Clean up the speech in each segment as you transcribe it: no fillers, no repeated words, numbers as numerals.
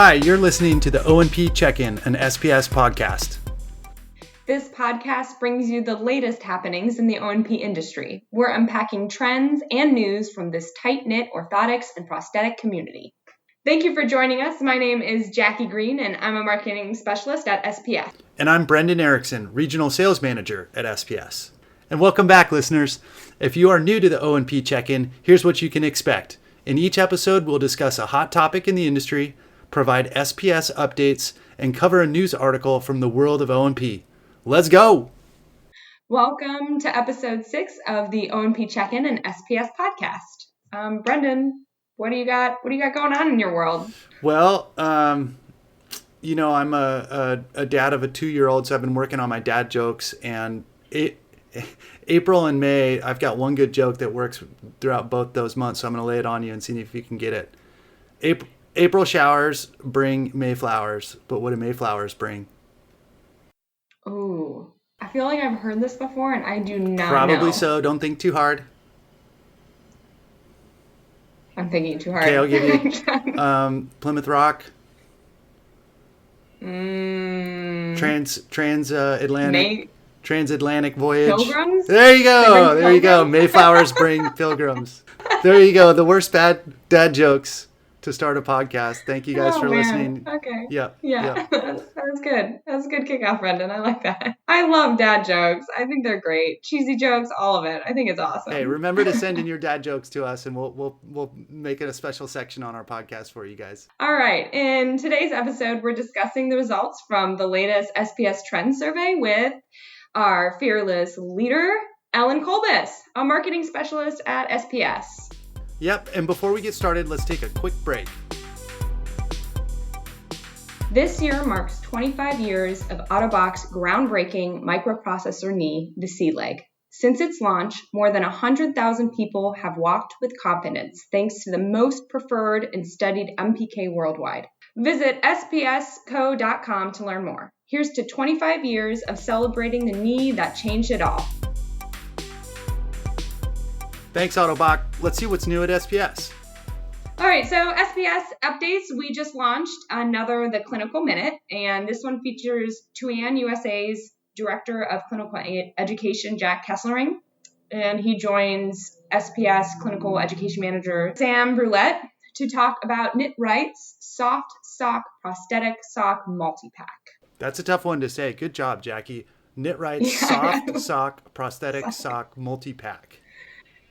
Hi, you're listening to the O&P Check-in, an SPS podcast. This podcast brings you the latest happenings in the O&P industry. We're unpacking trends and news from this tight-knit orthotics and prosthetic community. Thank you for joining us. My name is Jackie Green, and I'm a marketing specialist at SPS. And I'm Brendan Erickson, regional sales manager at SPS. And welcome back, listeners. If you are new to the O&P Check-in, here's what you can expect. In each episode, we'll discuss a hot topic in the industry, provide SPS updates, and cover a news article from the world of O&P. Let's go! Welcome to episode 6 of the O&P Check-in and SPS Podcast. Brendan, what do you got going on in your world? Well, I'm a dad of a 2-year-old, so I've been working on my dad jokes, and April and May, I've got one good joke that works throughout both those months, so I'm going to lay it on you and see if you can get it. April showers bring May flowers, but what do May flowers bring? Ooh, I feel like I've heard this before, and I do not know. Probably so. Don't think too hard. I'm thinking too hard. Okay, I'll give you Plymouth Rock. Transatlantic voyage. Pilgrims? There you go. There you go. Mayflowers bring pilgrims. There you go. The worst bad dad jokes to start a podcast. Thank you guys for listening. Okay. Yep. Yeah. That was good. That was a good kickoff, Brendan. I like that. I love dad jokes. I think they're great. Cheesy jokes, all of it. I think it's awesome. Hey, remember to send in your dad jokes to us, and we'll make it a special section on our podcast for you guys. All right. In today's episode, we're discussing the results from the latest SPS Trends Survey with our fearless leader, Ellen Kolbas, a marketing specialist at SPS. Yep, and before we get started, let's take a quick break. This year marks 25 years of Ottobock's groundbreaking microprocessor knee, the C-Leg. Since its launch, more than 100,000 people have walked with confidence thanks to the most preferred and studied MPK worldwide. Visit spsco.com to learn more. Here's to 25 years of celebrating the knee that changed it all. Thanks, Ottobock. Let's see what's new at SPS. All right, so SPS updates. We just launched The Clinical Minute, and this one features Tuan USA's Director of Clinical Education, Jack Kesslering, and he joins SPS Clinical Education Manager, Sam Brulette, to talk about Knit Right's Soft Sock Prosthetic Sock Multi-Pack. That's a tough one to say. Good job, Jackie. Knit Right's Soft Sock Prosthetic Sock Multi-Pack.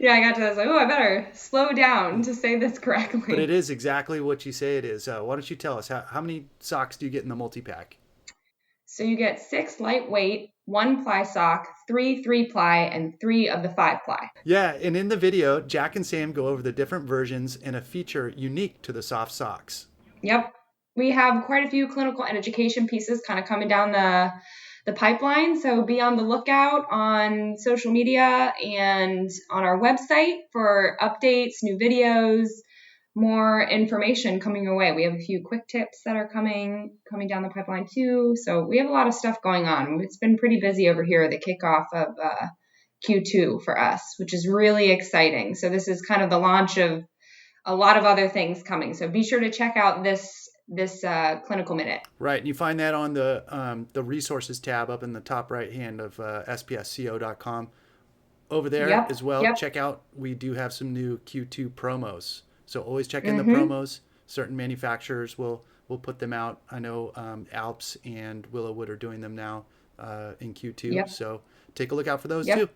Yeah, I got to that. I was like, I better slow down to say this correctly. But it is exactly what you say it is. Why don't you tell us, how many socks do you get in the multi-pack? So you get 6 lightweight, 1-ply sock, 3 3-ply, and 3 of the 5-ply. Yeah, and in the video, Jack and Sam go over the different versions and a feature unique to the soft socks. Yep. We have quite a few clinical and education pieces kind of coming down the pipeline, so be on the lookout on social media and on our website for updates, new videos, more information coming your way. We have a few quick tips that are coming down the pipeline too, so we have a lot of stuff going on. It's been pretty busy over here, the kickoff of Q2 for us, which is really exciting. So this is kind of the launch of a lot of other things coming, so be sure to check out this Clinical Minute. Right, and you find that on the resources tab up in the top right hand of spsco.com. Over there as well, check out, we do have some new Q2 promos. So always check in the promos. Certain manufacturers will put them out. I know Alps and Willowwood are doing them now in Q2. So take a look out for those too.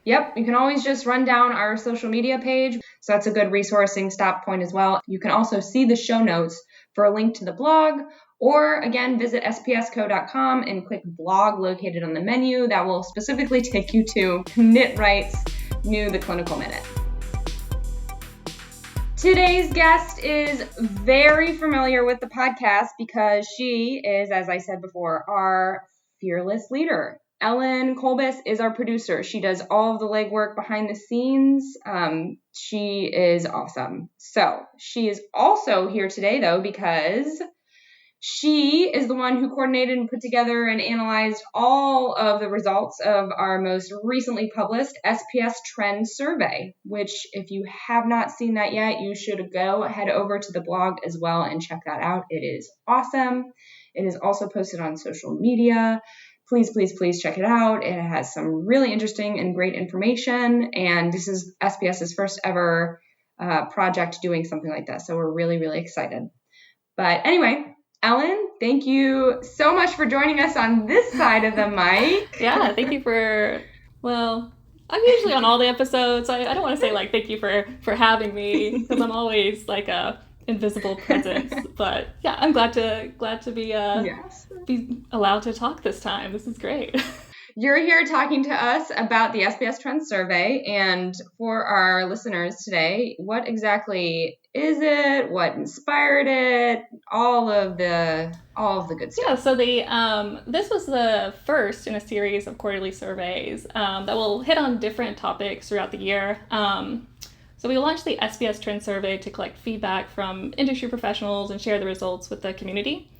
Yep, you can always just run down our social media page. So that's a good resourcing stop point as well. You can also see the show notes for a link to the blog, or again, visit spsco.com and click blog located on the menu. That will specifically take you to Knit Right's new The Clinical Minute. Today's guest is very familiar with the podcast because she is, as I said before, our fearless leader. Ellen Kolbas is our producer. She does all of the legwork behind the scenes. She is awesome. So she is also here today, though, because She is the one who coordinated and put together and analyzed all of the results of our most recently published SPS Trends Survey, which if you have not seen that yet, you should head over to the blog as well and check that out. It is awesome. It is also posted on social media. Please, please, please check it out. It has some really interesting and great information. And this is SPS's first ever project doing something like this. So we're really, really excited. But anyway, Ellen, thank you so much for joining us on this side of the mic. Yeah, thank you I'm usually on all the episodes. I don't want to say thank you for having me, because I'm always a invisible presence. But yeah, I'm glad to be be allowed to talk this time. This is great. You're here talking to us about the SPS Trends Survey, and for our listeners today, what exactly is it? What inspired it? All of the good stuff. Yeah, so this was the first in a series of quarterly surveys that will hit on different topics throughout the year. So we launched the SPS Trends Survey to collect feedback from industry professionals and share the results with the community.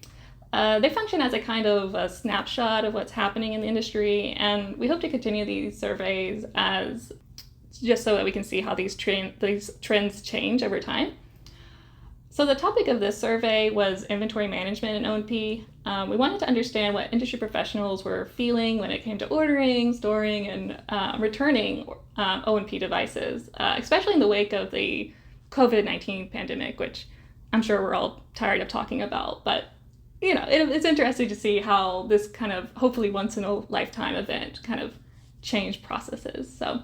They function as a kind of a snapshot of what's happening in the industry, and we hope to continue these surveys just so that we can see how these trends change over time. So the topic of this survey was inventory management in O&P. We wanted to understand what industry professionals were feeling when it came to ordering, storing, and returning O&P devices, especially in the wake of the COVID-19 pandemic, which I'm sure we're all tired of talking about, but it's interesting to see how this kind of hopefully once in a lifetime event kind of changed processes. So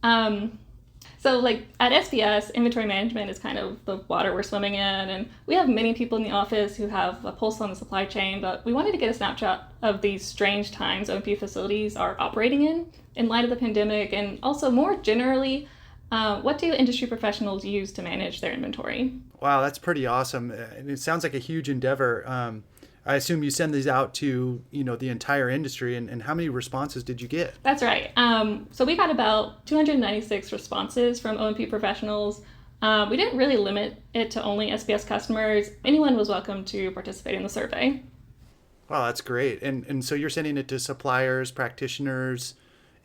at SPS, inventory management is kind of the water we're swimming in, and we have many people in the office who have a pulse on the supply chain, but we wanted to get a snapshot of these strange times O&P facilities are operating in light of the pandemic, and also more generally, what do industry professionals use to manage their inventory? Wow, that's pretty awesome. It sounds like a huge endeavor. I assume you send these out to, the entire industry, and how many responses did you get? That's right. So we got about 296 responses from O&P professionals. We didn't really limit it to only SPS customers. Anyone was welcome to participate in the survey. Wow, that's great. And so you're sending it to suppliers, practitioners,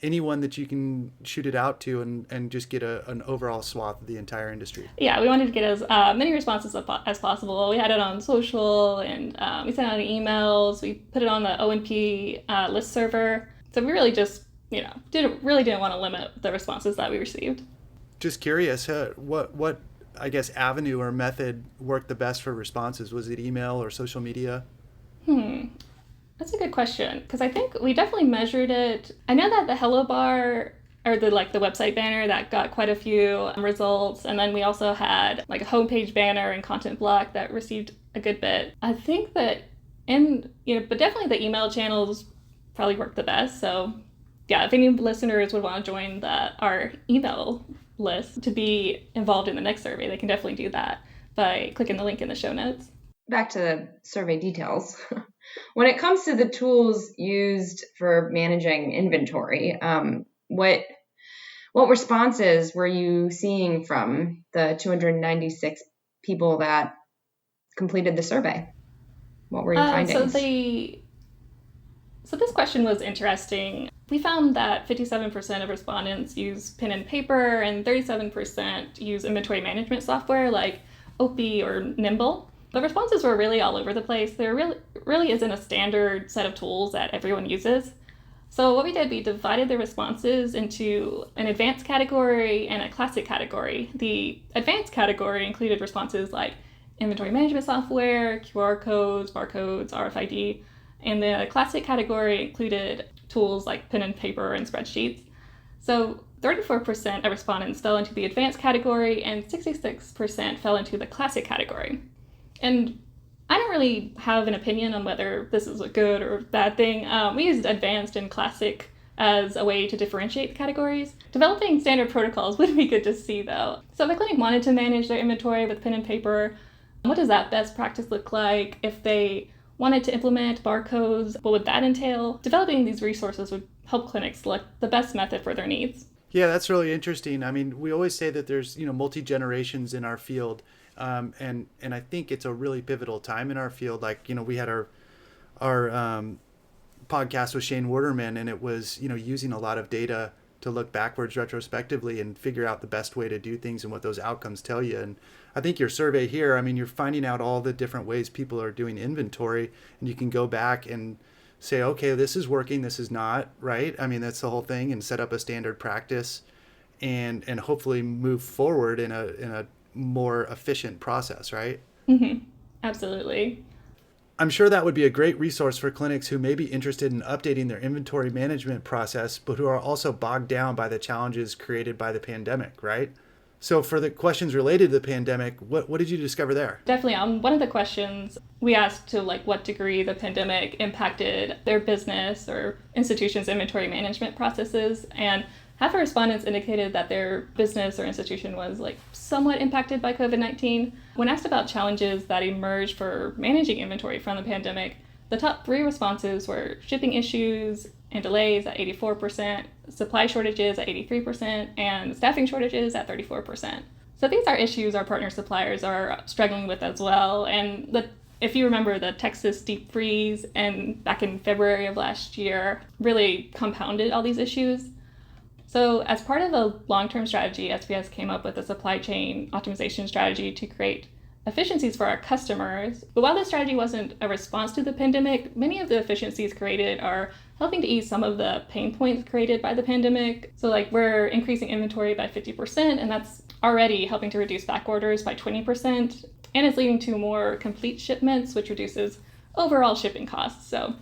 anyone that you can shoot it out to and just get an overall swath of the entire industry. Yeah, we wanted to get as many responses as possible. We had it on social, and we sent out emails. We put it on the O&P list server. So we really just, didn't want to limit the responses that we received. Just curious, what I guess avenue or method worked the best for responses? Was it email or social media? That's a good question, because I think we definitely measured it. I know that the Hello Bar, or the website banner, that got quite a few results, and then we also had a homepage banner and content block that received a good bit. I think that but definitely the email channels probably worked the best. So yeah, if any listeners would want to join our email list to be involved in the next survey, they can definitely do that by clicking the link in the show notes. Back to the survey details. When it comes to the tools used for managing inventory, what responses were you seeing from the 296 people that completed the survey? What were your findings? So this question was interesting. We found that 57% of respondents use pen and paper, and 37% use inventory management software like O&P or Nimble. The responses were really all over the place. There really isn't a standard set of tools that everyone uses. So what we did, we divided the responses into an advanced category and a classic category. The advanced category included responses like inventory management software, QR codes, barcodes, RFID, and the classic category included tools like pen and paper and spreadsheets. So 34% of respondents fell into the advanced category, and 66% fell into the classic category. And I don't really have an opinion on whether this is a good or bad thing. We used advanced and classic as a way to differentiate the categories. Developing standard protocols would be good to see, though. So if a clinic wanted to manage their inventory with pen and paper, what does that best practice look like? If they wanted to implement barcodes, what would that entail? Developing these resources would help clinics select the best method for their needs. Yeah, that's really interesting. I mean, we always say that there's, multi generations in our field, and I think it's a really pivotal time in our field. Like, we had our podcast with Shane Waterman, and it was, using a lot of data to look backwards retrospectively and figure out the best way to do things and what those outcomes tell you. And I think your survey here, I mean, you're finding out all the different ways people are doing inventory, and you can go back and say, okay, this is working, this is not, right? I mean, that's the whole thing, and set up a standard practice and hopefully move forward in a more efficient process, right? Mm-hmm. Absolutely. I'm sure that would be a great resource for clinics who may be interested in updating their inventory management process, but who are also bogged down by the challenges created by the pandemic, right? So for the questions related to the pandemic, what did you discover there? Definitely. One of the questions we asked to what degree the pandemic impacted their business or institution's inventory management processes, and half of respondents indicated that their business or institution was somewhat impacted by COVID-19. When asked about challenges that emerged for managing inventory from the pandemic, the top 3 responses were shipping issues and delays at 84%, supply shortages at 83%, and staffing shortages at 34%. So these are issues our partner suppliers are struggling with as well. And if you remember, the Texas deep freeze and back in February of last year really compounded all these issues. So as part of a long-term strategy, SPS came up with a supply chain optimization strategy to create efficiencies for our customers. But while this strategy wasn't a response to the pandemic, many of the efficiencies created are helping to ease some of the pain points created by the pandemic. So we're increasing inventory by 50%, and that's already helping to reduce back orders by 20%. And it's leading to more complete shipments, which reduces overall shipping costs. So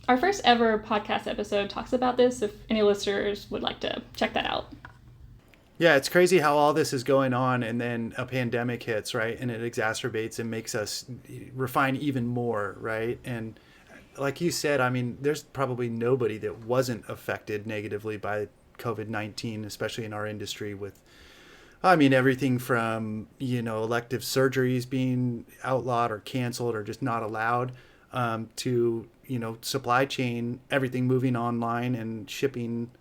our first ever podcast episode talks about this, if any listeners would like to check that out. Yeah, it's crazy how all this is going on and then a pandemic hits, right? And it exacerbates and makes us refine even more, right? And like you said, I mean, there's probably nobody that wasn't affected negatively by COVID-19, especially in our industry with, I mean, everything from, elective surgeries being outlawed or canceled or just not allowed, to, supply chain, everything moving online and shipping,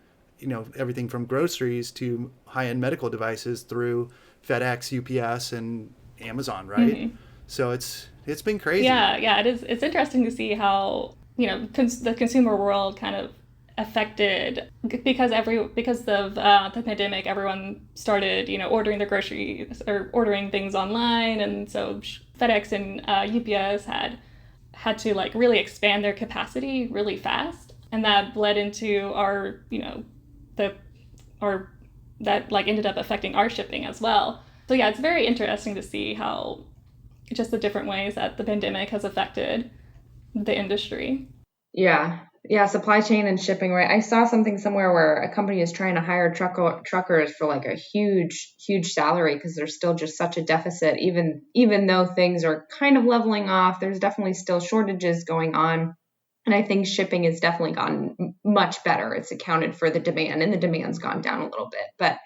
everything from groceries to high-end medical devices through FedEx, UPS, and Amazon, right? Mm-hmm. So it's been crazy. Yeah, it is. It's interesting to see how, the consumer world kind of affected because of the pandemic. Everyone started, ordering their groceries or ordering things online, and so FedEx and UPS had to really expand their capacity really fast, and that bled into our that ended up affecting our shipping as well. So yeah, it's very interesting to see how just the different ways that the pandemic has affected the industry. Yeah, supply chain and shipping, right? I saw something somewhere where a company is trying to hire truckers for a huge salary because there's still just such a deficit. Even though things are kind of leveling off, there's definitely still shortages going on. And I think shipping has definitely gotten much better. It's accounted for the demand, and the demand's gone down a little bit. But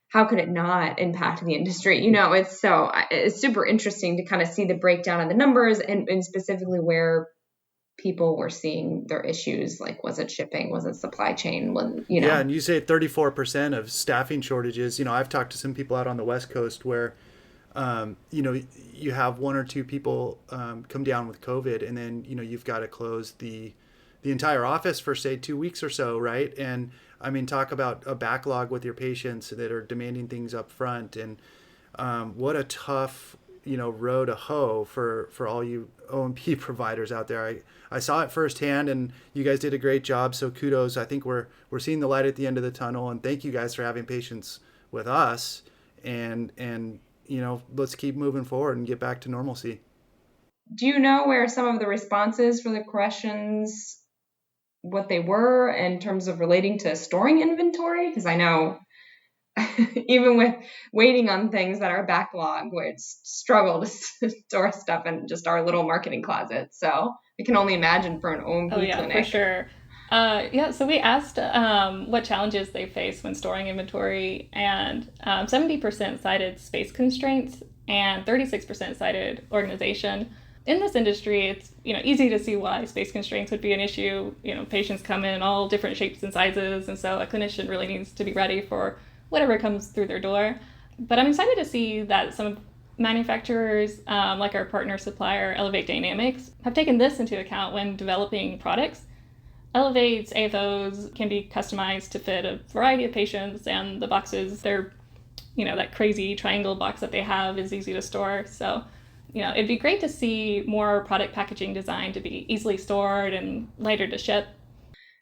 how could it not impact the industry? It's super interesting to kind of see the breakdown of the numbers and specifically where people were seeing their issues. Was it shipping? Was it supply chain? Yeah, and you say 34% of staffing shortages. I've talked to some people out on the West Coast where you have 1 or 2 people come down with COVID, and then you've got to close the entire office for say 2 weeks or so, right? And I mean, talk about a backlog with your patients that are demanding things up front, and what a tough row to hoe for all you O&P providers out there. I saw it firsthand, and you guys did a great job. So kudos. I think we're seeing the light at the end of the tunnel, and thank you guys for having patience with us. And let's keep moving forward and get back to normalcy. Do you know where some of the responses for the questions, what they were in terms of relating to storing inventory? Because I know even with waiting on things that are backlog, we struggle to store stuff in just our little marketing closet. So I can only imagine for an O&P clinic. For sure. So we asked what challenges they face when storing inventory, and 70% cited space constraints and 36% cited organization. in this industry, it's easy to see why space constraints would be an issue. Patients come in all different shapes and sizes, and so a clinician really needs to be ready for whatever comes through their door. But I'm excited to see that some manufacturers, like our partner supplier Elevate Dynamics, have taken this into account when developing products. Elevate's AFOs can be customized to fit a variety of patients, and the boxes, they're, that crazy triangle box that they have is easy to store. So, it'd be great to see more product packaging designed to be easily stored and lighter to ship.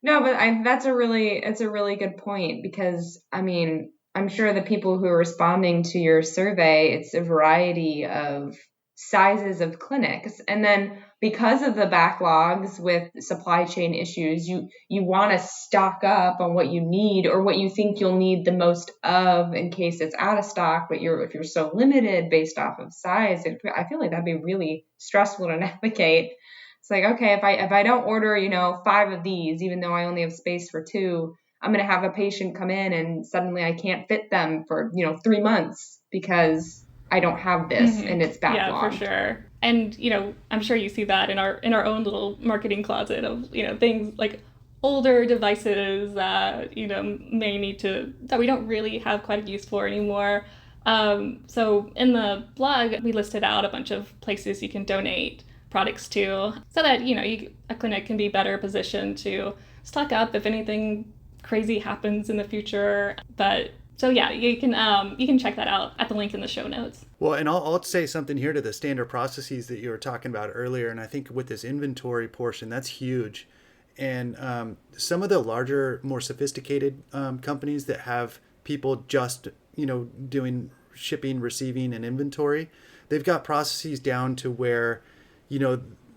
No, but it's a really good point, because I'm sure the people who are responding to your survey, it's a variety of sizes of clinics. And then because of the backlogs with supply chain issues, you want to stock up on what you need or what you think you'll need the most of in case it's out of stock. But if you're so limited based off of size, I feel like that'd be really stressful to navigate. It's like, okay, if I don't order, 5 of these, even though I only have space for 2, I'm going to have a patient come in and suddenly I can't fit them for, 3 months because I don't have this and it's backlogged. Yeah, for sure. And, I'm sure you see that in our own little marketing closet of, things like older devices that, may need that we don't really have quite a use for anymore. So in the blog, we listed out a bunch of places you can donate products to so that, a clinic can be better positioned to stock up if anything crazy happens in the future. But so yeah, you can check that out at the link in the show notes. Well, and I'll say something here to the standard processes that you were talking about earlier. And I think with this inventory portion, that's huge. And some of the larger, more sophisticated companies that have people just, doing shipping, receiving, and inventory, they've got processes down to where,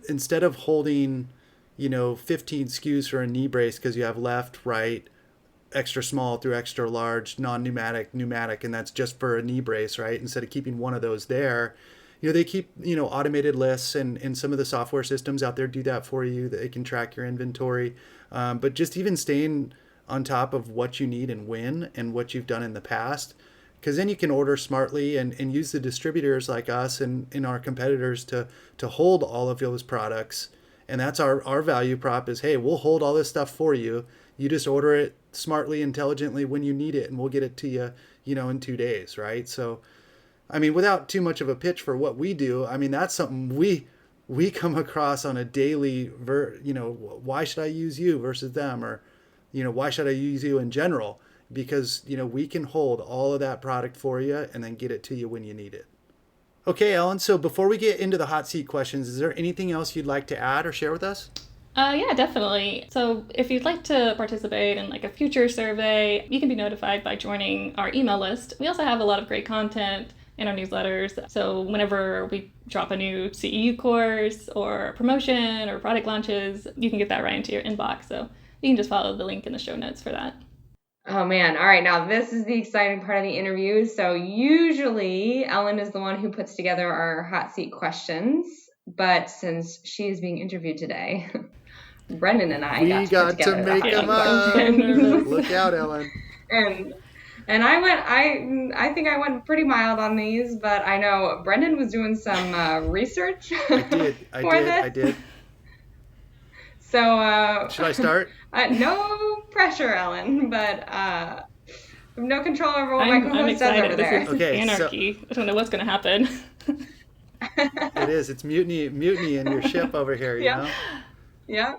instead of holding, 15 SKUs for a knee brace because you have left, right, extra small through extra large, non-pneumatic, pneumatic, and that's just for a knee brace, right? Instead of keeping one of those there, they keep, automated lists, and some of the software systems out there do that for you, that they can track your inventory. But just even staying on top of what you need and when and what you've done in the past, because then you can order smartly and use the distributors like us and our competitors to hold all of those products. And that's our value prop is, hey, we'll hold all this stuff for you. You just order it smartly, intelligently when you need it, and we'll get it to you, in 2 days, right? So, without too much of a pitch for what we do, that's something we come across on a daily, why should I use you versus them? Or, why should I use you in general? Because, we can hold all of that product for you and then get it to you when you need it. Okay, Ellen, so before we get into the hot seat questions, is there anything else you'd like to add or share with us? Yeah, definitely. So if you'd like to participate in a future survey, you can be notified by joining our email list. We also have a lot of great content in our newsletters. So whenever we drop a new CEU course or promotion or product launches, you can get that right into your inbox. So you can just follow the link in the show notes for that. Oh man. All right. Now this is the exciting part of the interview. So usually Ellen is the one who puts together our hot seat questions, but since she is being interviewed today, Brendan and I got to make them up. Look out, Ellen. And I think I went pretty mild on these, but I know Brendan was doing some research. I did. So should I start? No pressure, Ellen, but no control over what my co-host does over there. This is anarchy. I don't know what's going to happen. It is. It's mutiny in your ship over here, you know? Yeah.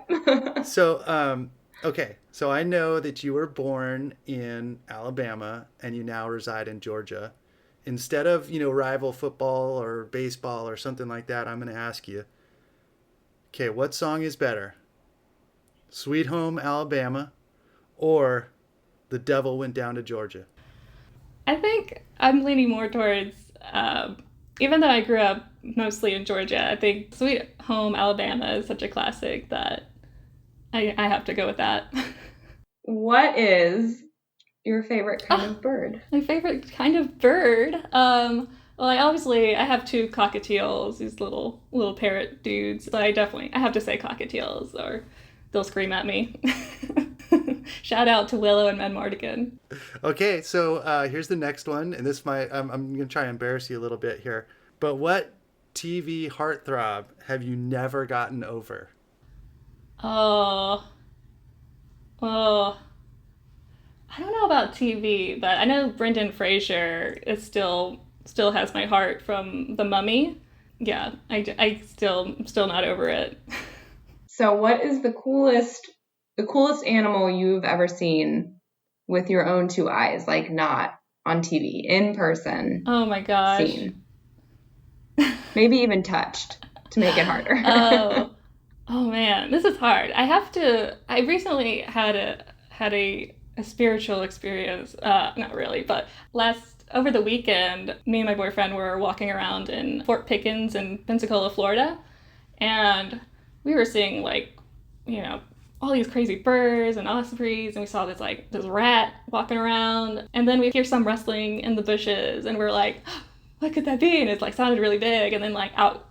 So, okay. So I know that you were born in Alabama and you now reside in Georgia. Instead of, rival football or baseball or something like that, I'm going to ask you, okay, what song is better? Sweet Home Alabama or The Devil Went Down to Georgia? I think I'm leaning more towards, even though I grew up mostly in Georgia, I think Sweet Home Alabama is such a classic that I have to go with that. What is your favorite kind of bird? My favorite kind of bird? Well, I have 2 cockatiels, these little parrot dudes, but I have to say cockatiels or they'll scream at me. Shout out to Willow and Medmardigan. Okay, so here's the next one, and I'm going to try and embarrass you a little bit here. But what TV heartthrob have you never gotten over? Oh, oh, I don't know about TV, but I know Brendan Fraser is still has my heart from The Mummy. Yeah, I still not over it. So what is the coolest animal you've ever seen with your own two eyes, like not on TV, in person? Oh my gosh. Seen. Maybe even touched to make it harder. Oh man, this is hard. I recently had a spiritual experience. Not really, but over the weekend, me and my boyfriend were walking around in Fort Pickens in Pensacola, Florida, and we were seeing all these crazy birds and ospreys, and we saw this rat walking around, and then we hear some rustling in the bushes, and we're like, what could that be? And it sounded really big, and then out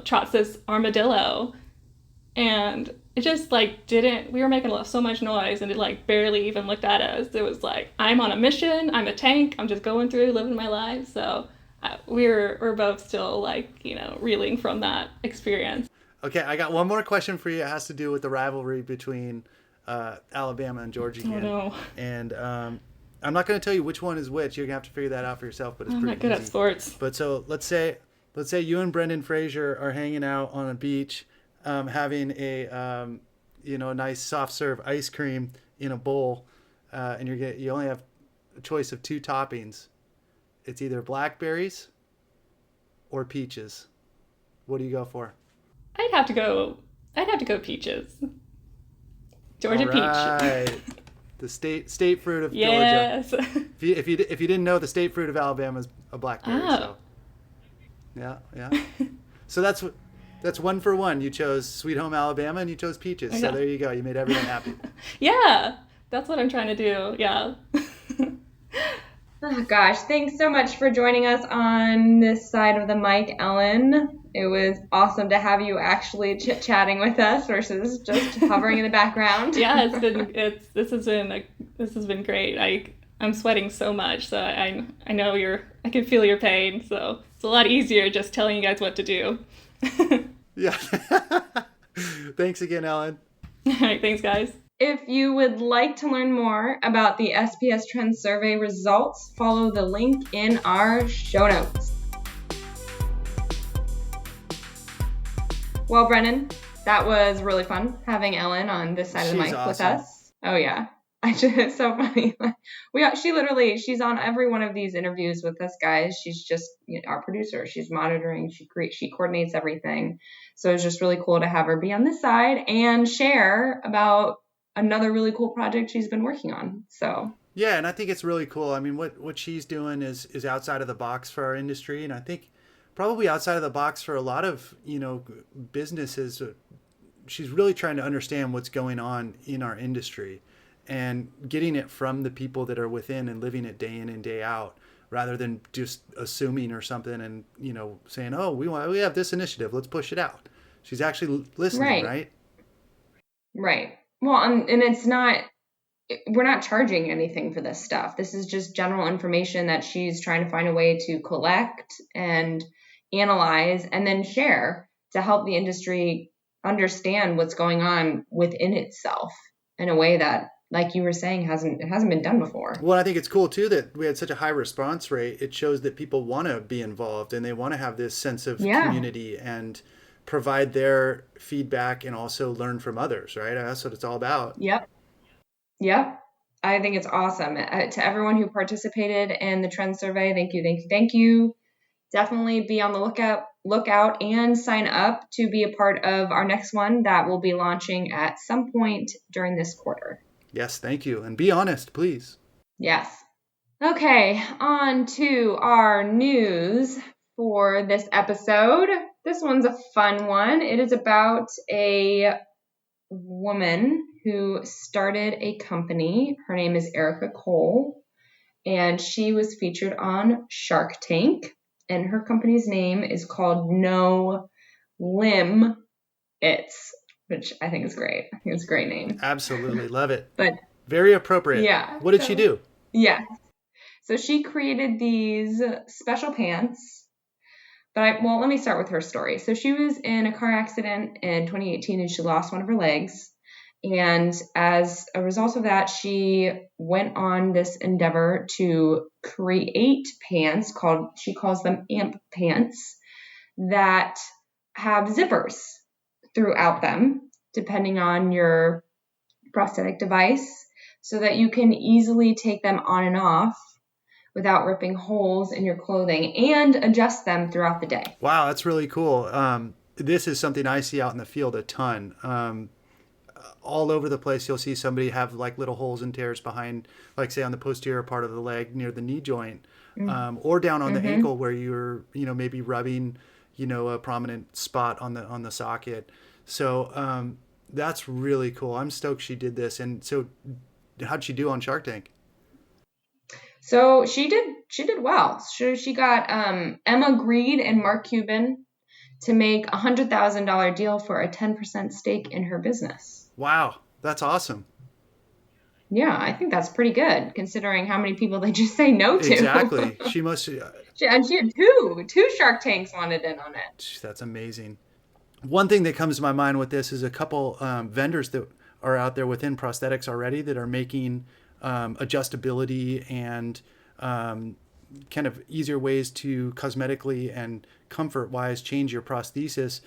trots this armadillo, and it just didn't. We were making so much noise, and it barely even looked at us. It was I'm on a mission. I'm a tank. I'm just going through living my life. So we're both still reeling from that experience. Okay, I got one more question for you. It has to do with the rivalry between Alabama and Georgia again. Oh no. And I'm not going to tell you which one is which. You're going to have to figure that out for yourself. But it's pretty not good easy. At sports. But so let's say you and Brendan Fraser are hanging out on a beach, having a nice soft serve ice cream in a bowl, and you only have a choice of two toppings. It's either blackberries or peaches. What do you go for? I'd have to go peaches. Georgia peach. The state fruit of yes. Georgia. If you didn't know, the state fruit of Alabama is a blackberry. Oh. So. Yeah. So that's 1 for 1. You chose Sweet Home Alabama and you chose peaches. Okay. So there you go. You made everyone happy. Yeah, that's what I'm trying to do. Yeah. Oh gosh, thanks so much for joining us on this side of the mic, Ellen. It was awesome to have you actually chit-chatting with us versus just hovering in the background. Yeah, this has been great. I'm sweating so much, so I know I can feel your pain, so it's a lot easier just telling you guys what to do. Yeah. Thanks again, Ellen. All right, thanks guys. If you would like to learn more about the SPS Trends Survey results, follow the link in our show notes. Well, Brennan, that was really fun having Ellen on this side of the mic awesome. With us. Oh yeah, it's so funny. She's on every one of these interviews with us guys. She's just our producer. She's monitoring. She coordinates everything. So it's just really cool to have her be on this side and share about another really cool project she's been working on. So yeah, and I think it's really cool. I mean, what she's doing is outside of the box for our industry, and I think probably outside of the box for a lot of businesses. She's really trying to understand what's going on in our industry and getting it from the people that are within and living it day in and day out, rather than just assuming or something and saying, oh, we have this initiative, let's push it out. She's actually listening, right? Right. Well, and it's not, we're not charging anything for this stuff. This is just general information that she's trying to find a way to collect and analyze and then share to help the industry understand what's going on within itself in a way that, like you were saying, hasn't been done before. Well, I think it's cool too that we had such a high response rate. It shows that people want to be involved and they want to have this sense of community and provide their feedback and also learn from others, right? That's what it's all about. Yep. I think it's awesome. To everyone who participated in the Trend Survey, thank you. Definitely be on the lookout and sign up to be a part of our next one that will be launching at some point during this quarter. Yes, thank you. And be honest, please. Yes. Okay, on to our news for this episode. This one's a fun one. It is about a woman who started a company. Her name is Erica Cole, and she was featured on Shark Tank. And her company's name is called No Limb It's, which I think is great. I think it's a great name. Absolutely. Love it. But very appropriate. Yeah. What did she do? Yeah. So she created these special pants Let me start with her story. So she was in a car accident in 2018 and she lost one of her legs. And as a result of that, she went on this endeavor to create pants she calls them AMP pants, that have zippers throughout them, depending on your prosthetic device, so that you can easily take them on and off without ripping holes in your clothing and adjust them throughout the day. Wow, that's really cool. This is something I see out in the field a ton. All over the place, you'll see somebody have like little holes and tears behind, like say on the posterior part of the leg near the knee joint, or down on the ankle where you're, maybe rubbing, a prominent spot on the socket. So that's really cool. I'm stoked she did this. And so how'd she do on Shark Tank? So she did well. She got Emma Greed and Mark Cuban to make a $100,000 deal for a 10% stake in her business. Wow, that's awesome. Yeah, I think that's pretty good considering how many people they just say no to. Exactly. She must. She had two Shark Tanks wanted in on it. That's amazing. One thing that comes to my mind with this is a couple vendors that are out there within prosthetics already that are making adjustability and kind of easier ways to cosmetically and comfort-wise change your prosthesis.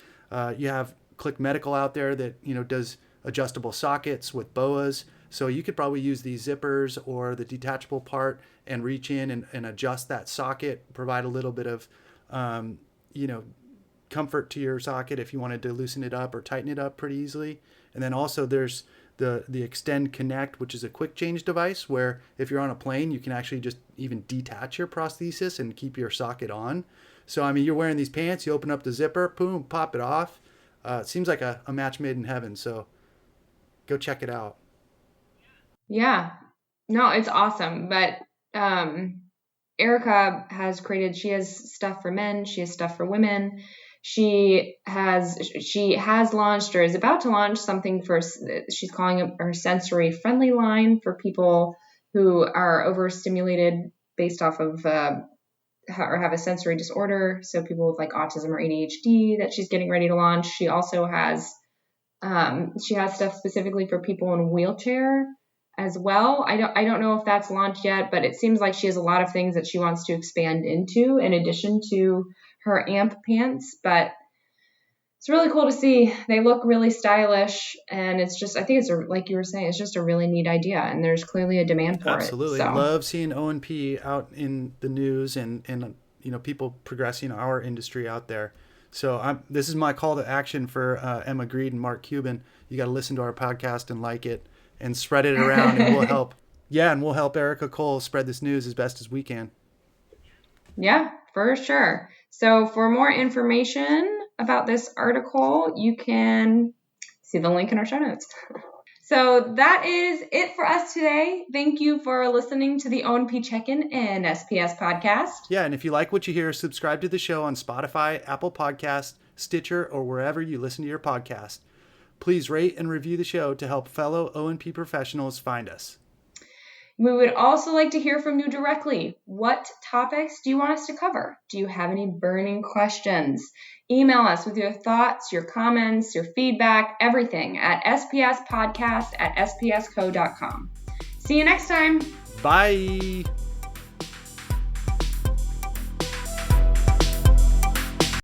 You have Click Medical out there that does adjustable sockets with boas. So you could probably use these zippers or the detachable part and reach in and adjust that socket, provide a little bit of, comfort to your socket if you wanted to loosen it up or tighten it up pretty easily. And then also there's the Extend Connect, which is a quick change device where if you're on a plane, you can actually just even detach your prosthesis and keep your socket on. So, you're wearing these pants, you open up the zipper, boom, pop it off. It seems like a match made in heaven. So go check it out. Yeah, no, it's awesome. But Erica she has stuff for men. She has stuff for women. She has launched or is about to launch something she's calling it her sensory friendly line for people who are overstimulated based off of or have a sensory disorder. So people with like autism or ADHD that she's getting ready to launch. She also has stuff specifically for people in a wheelchair as well. I don't know if that's launched yet, but it seems like she has a lot of things that she wants to expand into in addition to her AMP pants. But it's really cool to see. They look really stylish, and it's just, I think it's like you were saying, it's just a really neat idea, and there's clearly a demand for Absolutely. it. Absolutely. Love seeing O&P out in the news and people progressing our industry out there. So this is my call to action for Emma Greed and Mark Cuban. You got to listen to our podcast and like it and spread it around, and we'll help. Yeah, and we'll help Erica Cole spread this news as best as we can. Yeah, for sure. So for more information about this article, you can see the link in our show notes. So that is it for us today. Thank you for listening to the O&P Check-in and SPS Podcast. Yeah, and if you like what you hear, subscribe to the show on Spotify, Apple Podcasts, Stitcher, or wherever you listen to your podcast. Please rate and review the show to help fellow O&P professionals find us. We would also like to hear from you directly. What topics do you want us to cover? Do you have any burning questions? Email us with your thoughts, your comments, your feedback, everything at spspodcast@spsco.com. See you next time. Bye.